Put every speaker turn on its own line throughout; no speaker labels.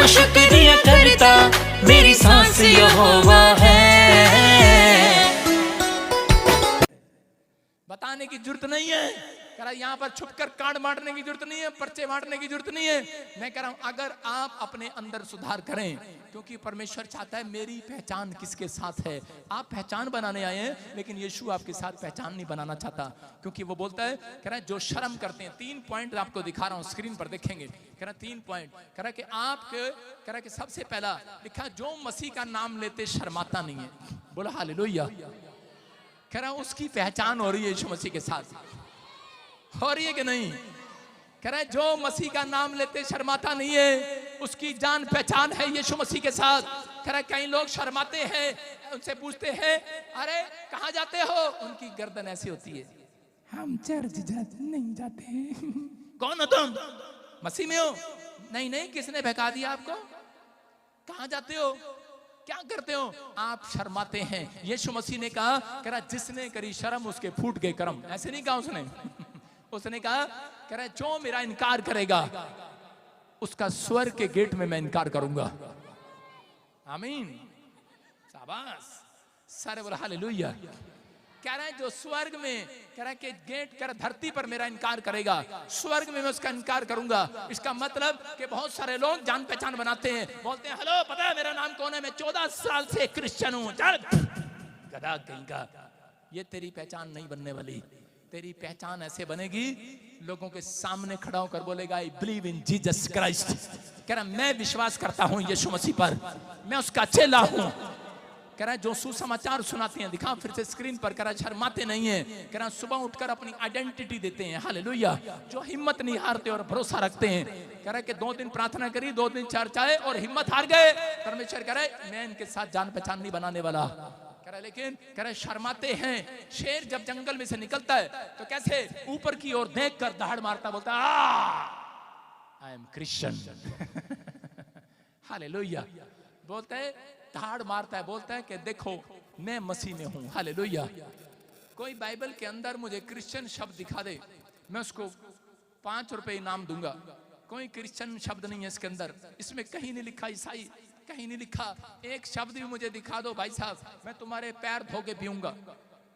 शुक्रिया करता, मेरी सांस यहोवा है।
बताने की जरूरत नहीं है, कह रहा यहाँ पर छुपकर कार्ड बांटने की जरूरत नहीं है, पर्चे बांटने की जरूरत नहीं है। मैं कह रहा हूं अगर आप अपने अंदर सुधार करें, क्योंकि परमेश्वर चाहता है मेरी पहचान किसके साथ है। आप पहचान बनाने आए हैं, लेकिन यीशु आपके साथ पहचान नहीं बनाना चाहता, क्योंकि वो बोलता है, कह रहा है जो शर्म करते हैं। 3 पॉइंट आपको दिखा रहा हूं, स्क्रीन पर देखेंगे। कह रहा 3 पॉइंट, कह रहा कि आप, कह रहा कि सबसे पहला लिखा जो मसीह का नाम लेते शर्माता नहीं है। बोला हालेलुया। कह रहा उसकी पहचान हो रही है यीशु मसीह के साथ, हो रही है कि नहीं? कह रहा है जो मसीह का नाम लेते शर्माता नहीं है, उसकी जान पहचान है यीशु मसीह के साथ। कह रहा है कई लोग शर्माते हैं, उनसे पूछते हैं अरे कहाँ जाते हो, उनकी गर्दन ऐसी होती है, हम चर्च नहीं जाते। कौन हो तुम? मसीह में हो? नहीं नहीं, किसने बहका दिया आपको? कहाँ जाते हो, क्या करते हो? आप शर्माते हैं। यीशु मसीह ने कहा, कह रहा जिसने करी शर्म उसके फूट गए कर्म। ऐसे नहीं कहा उसने। उसने कहा, कह रहा जो मेरा इनकार करेगा उसका स्वर्ग के गेट में मैं इनकार करूंगा। आमीन, शाबाश, सारे बोला हालेलुया। कह रहा है जो स्वर्ग में, कह रहा है कि गेट, कर धरती पर मेरा इनकार करेगा, स्वर्ग में मैं उसका इनकार करूंगा। इसका मतलब कि बहुत सारे लोग जान पहचान बनाते हैं, बोलते हैं हेलो पता है मेरा नाम कौन है, मैं 14 साल से क्रिश्चियन हूं। चल गधा कहीं का, ये तेरी पहचान नहीं बनने वाली। तेरी पहचान ऐसे बनेगी, लोगों के सामने खड़ा होकर बोलेगा I believe in Jesus Christ. कह रहा मैं विश्वास करता हूं यीशु मसीह पर, मैं उसका चेला हूं। कह रहा है जो सुसमाचार सुनाते हैं, दिखा फिर से स्क्रीन पर, कह रहा शर्माते नहीं है। कह रहा सुबह उठकर अपनी आइडेंटिटी देते हैं, हालेलुया। जो हिम्मत नहीं हारते और भरोसा रखते हैं। कह रहा है कि 2 दिन प्रार्थना करी, 2 दिन चर्च आए और हिम्मत हार गए। परमेश्वर कह रहा है मैं इनके साथ जान पहचान नहीं बनाने वाला। कह रहा लेकिन, कह रहा शर्माते हैं। शेर जब जंगल में से निकलता है तो कैसे ऊपर की ओर देखकर दहाड़ मारता, बोलता आई एम क्रिश्चियन। हालेलुया। बोलता है, दहाड़ मारता है, बोलता है कि देखो मैं मसीह में हूं। हालेलुया। कोई बाइबल के अंदर मुझे क्रिश्चियन शब्द दिखा दे, मैं उसको 5 रुपए इनाम दूंगा। कोई क्रिश्चियन शब्द नहीं है इसके अंदर, इसमें कहीं नहीं लिखा ईसाई, कहीं नहीं लिखा। एक शब्द भी मुझे दिखा दो भाई साहब, मैं तुम्हारे पैर धो के पीऊंगा।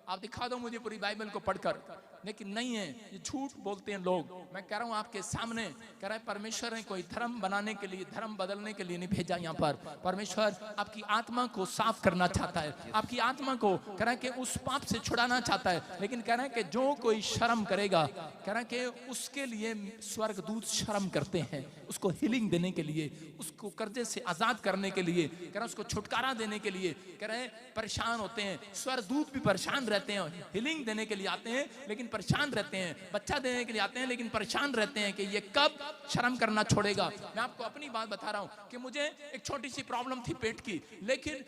आप दिखा दो मुझे पूरी बाइबल को पढ़कर, लेकिन नहीं है, ये झूठ बोलते हैं लोग। मैं कह रहा हूं आपके सामने, कह रहा है परमेश्वर ने कोई धर्म बनाने के लिए, धर्म बदलने के लिए नहीं भेजा यहाँ पर। परमेश्वर आपकी आत्मा को साफ करना चाहता है, आपकी आत्मा को, कह रहा है कि उस पाप से छुड़ाना चाहता है। लेकिन कह रहा है कि जो कोई शर्म करेगा, कह रहा है कि उसके लिए स्वर्गदूत शर्म करते हैं, उसको हीलिंग देने के लिए, उसको कर्जे से आजाद करने के लिए, कह रहा है उसको छुटकारा देने के लिए, कह रहे परेशान होते हैं। स्वर्गदूत भी परेशान रहते हैं, हीलिंग देने के लिए आते हैं लेकिन परेशान रहते हैं, बच्चा देने के लिए आते हैं लेकिन परेशान रहते हैं कि ये कब शर्म करना छोड़ेगा। मैं आपको अपनी बात बता रहा हूं कि मुझे एक छोटी सी प्रॉब्लम थी पेट की, लेकिन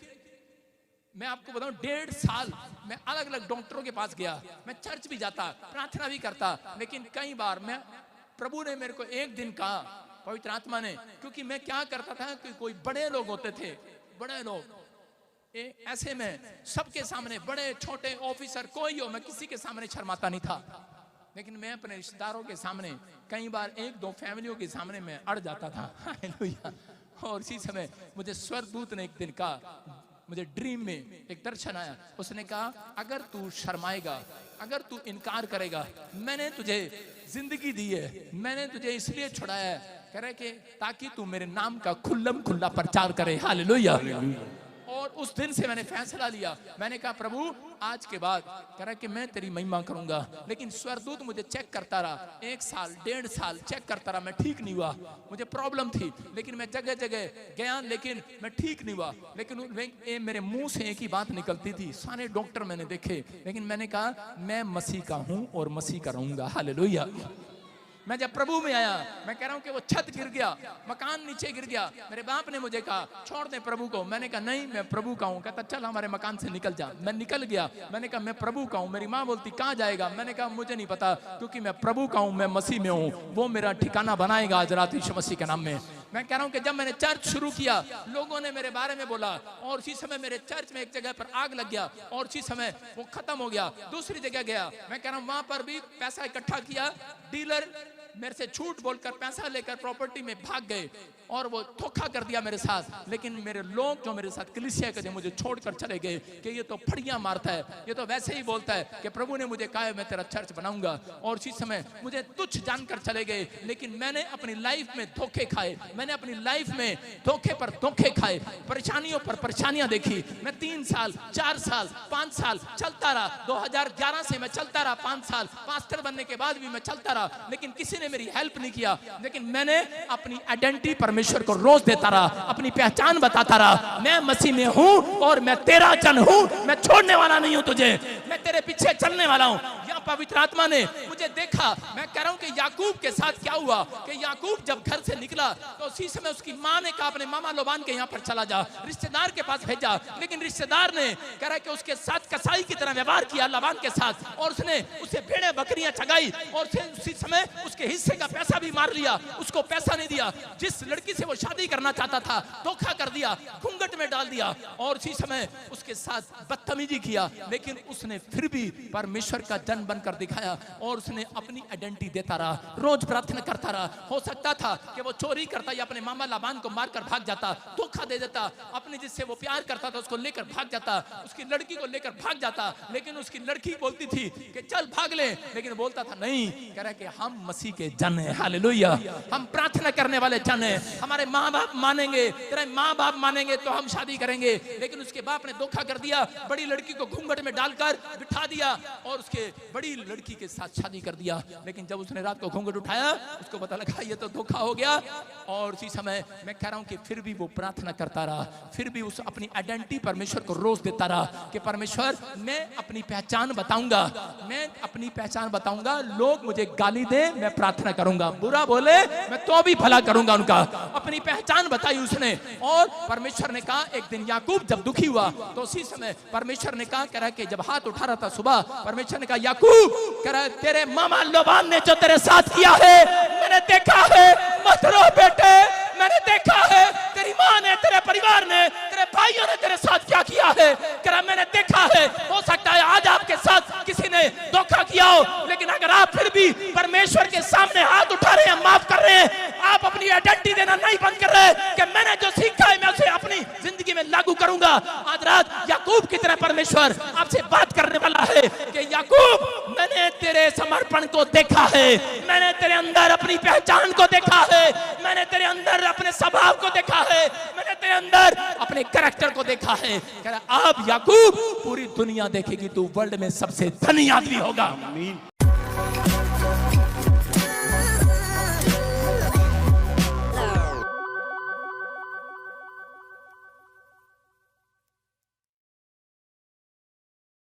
मैं आपको बताऊं 1.5 साल मैं अलग अलग डॉक्टरों के पास गया, मैं चर्च भी जाता, प्रार्थना भी करता, लेकिन कई बार मैं, प्रभु ने मेरे को एक दिन कहा, पवित्र आत्मा ने, क्योंकि मैं क्या करता था कि कोई बड़े लोग होते थे, बड़े लोग, ऐसे में सबके सामने, बड़े छोटे ऑफिसर कोई हो, मैं किसी के सामने शर्माता नहीं था। लेकिन मैं अपने रिश्तेदारों के सामने, कई बार 1-2 फैमिलियों के सामने मैं अड़ जाता था। हालेलुया। और इसी समय मुझे स्वर्गदूत ने एक दिन कहा, मुझे ड्रीम में एक दर्शन आया, उसने कहा अगर तू शर्माएगा, अगर तू इनकार करेगा, मैंने तुझे जिंदगी दी है, मैंने तुझे इसलिए छुड़ाया है, कह रहे कि ताकि तू मेरे नाम का खुल्लम खुल्ला प्रचार करे। हालेलुया। और उस दिन से मैंने फैसला लिया, मैंने कहा प्रभु आज के बाद, कह रहा कि मैं तेरी महिमा करूंगा। लेकिन स्वर्गदूत मुझे चेक करता रहा, 1 साल 1.5 साल चेक करता रहा, मैं ठीक नहीं हुआ, मुझे प्रॉब्लम थी, लेकिन मैं जगह जगह गया लेकिन मैं ठीक नहीं हुआ। लेकिन मेरे मुंह से एक ही बात निकलती थी, सारे डॉक्टर मैंने देखे, लेकिन मैंने कहा मैं मसीह का हूं और मसीह का रहूंगा। हालेलुया। मैं जब प्रभु में आया, मैं कह रहा हूं कि वो छत गिर गया, मकान नीचे गिर गया, मेरे बाप ने मुझे कहा छोड़ दे प्रभु को। मैंने कहा नहीं मैं प्रभु का हूं। कहता चल हमारे मकान से निकल जा। मैं निकल गया, मैंने कहा मैं प्रभु का हूं। मेरी माँ बोलती कहाँ जाएगा, मैंने कहा मुझे नहीं पता, क्योंकि मैं प्रभु का हूं, मैं मसीह में हूं, वो मेरा ठिकाना बनाएगा आज रात यीशु मसीह के नाम में। मैं कह रहा हूं कि जब मैंने चर्च शुरू किया, लोगों ने मेरे बारे में बोला, और उसी समय मेरे चर्च में एक जगह पर आग लग गया, और उसी समय वो खत्म हो गया। दूसरी जगह गया, मैं कह रहा हूं वहां पर भी पैसा इकट्ठा किया, डीलर मेरे से झूठ बोलकर पैसा लेकर प्रॉपर्टी में भाग गए और वो धोखा कर दिया मेरे साथ। लेकिन मेरे लोग जो मेरे साथ कलीसिया के थे मुझे छोड़कर चले गए कि ये तो फड़ियां मारता है, ये तो वैसे ही बोलता है कि प्रभु ने मुझे कहा है मैं तेरा चर्च बनाऊंगा, और उसी समय मुझे तुच्छ जानकर चले गए। लेकिन मैंने अपनी लाइफ में धोखे खाए, मैंने अपनी लाइफ में धोखे पर धोखे खाए, परेशानियों पर परेशानियां देखी। मैं 3 साल 4 साल 5 साल चलता रहा। 2011 से मैं चलता रहा, 5 साल पास्टर बनने के बाद भी मैं चलता रहा, लेकिन किसी ने मेरी हेल्प नहीं किया। लेकिन मैंने अपनी आइडेंटिटी परमेश्वर को रोज देता रहा, अपनी पहचान बताता रहा, मैं मसीह में हूं और मैं तेरा जन हूं, मैं छोड़ने वाला नहीं हूं तुझे, मैं तेरे पीछे चलने वाला हूं। यहाँ पवित्र आत्मा ने मुझे देखा। मैं कह रहा हूं कि याकूब के साथ क्या हुआ कि याकूब जब घर से निकला तो उसी समय उसकी मां ने कहा अपने मामा लोबान के यहाँ पर चला जा, रिश्तेदार के पास भेजा। लेकिन रिश्तेदार ने कह रहा कि उसके साथ कसाई की तरह व्यवहार किया लाबान के साथ, और उसने उसे भेड़ें बकरियां चगाई और उसी समय उसके हिस्से का पैसा भी मार लिया, उसको पैसा नहीं दिया। जिस लड़की से वो शादी करना चाहता था धोखा कर दिया, घूंघट में डाल दिया और उसी समय उसके साथ बदतमीजी किया। लेकिन उसने फिर भी परमेश्वर का जन बनकर दिखाया और उसने अपनी आइडेंटिटी देता रहा, रोज प्रार्थना करता रहा। हो सकता था कि वो चोरी करता या अपने मामा लाबान को मारकर भाग जाता, धोखा दे देता, अपने जिससे वो प्यार करता था उसको लेकर भाग जाता, उसकी लड़की को लेकर भाग जाता। लेकिन उसकी लड़की बोलती थी कि चल भाग ले, लेकिन बोलता था नहीं, कह रहा कि हम मसीह के जन हैं, हालेलुया, हम प्रार्थना करने वाले जन हैं, हमारे माँ बाप मानेंगे, तेरे माँ बाप मानेंगे तो हम शादी करेंगे। लेकिन उसके बाप ने धोखा कर दिया, बड़ी लड़की को घूंघट में डालकर बिठा दिया और उसके बड़ी लड़की के साथ शादी कर दिया। लेकिन जब उसने रात को घूंघट उठाया उसको पता लगा ये तो धोखा हो गया। और उसी समय मैं कह रहा हूं कि फिर भी वो प्रार्थना करता रहा, फिर भी उस अपनी आइडेंटिटी परमेश्वर को रोज देता रहा कि परमेश्वर मैं अपनी पहचान बताऊंगा, मैं अपनी पहचान बताऊंगा। लोग मुझे गाली दे मैं प्रार्थना करूंगा, बुरा बोले मैं तो भी भला करूंगा उनका। अपनी पहचान बताई उसने। और परमेश्वर ने कहा एक दिन याकूब जब दुखी हुआ तो उसी समय परमेश्वर ने कहा, कह रहा कि जब हाथ उठा रहा था सुबह, परमेश्वर ने कहा याकूब, कह रहा तेरे मामा लोबान ने जो तेरे साथ किया है मैंने देखा है, मत रो बेटे, मैंने देखा है तेरी माँ ने, तेरे परिवार ने, तेरे भाइयों ने तेरे साथ क्या किया है, कह रहा मैंने देखा है। हो सकता है आज आपके साथ किसी ने धोखा किया हो, लेकिन अगर आप फिर भी परमेश्वर के सामने हाथ उठा रहे हैं, माफ कर रहे हैं, आप अपनी आइडेंटिटी देना नहीं बंद कर रहे कि मैंने जो सीखा है मैं उसे अपनी जिंदगी में लागू करूंगा। आज रात याकूब की तरह परमेश्वर आपसे बात करने वाला है कि याकूब मैंने तेरे समर्पण को देखा है, मैंने तेरे अंदर अपनी पहचान को देखा है, मैंने तेरे अंदर अपने स्वभाव को देखा है, मैंने तेरे अंदर अपने कैरेक्टर को देखा है। कह रहा अब याकूब पूरी दुनिया देखेगी, तू वर्ल्ड में सबसे धनी आदमी होगा।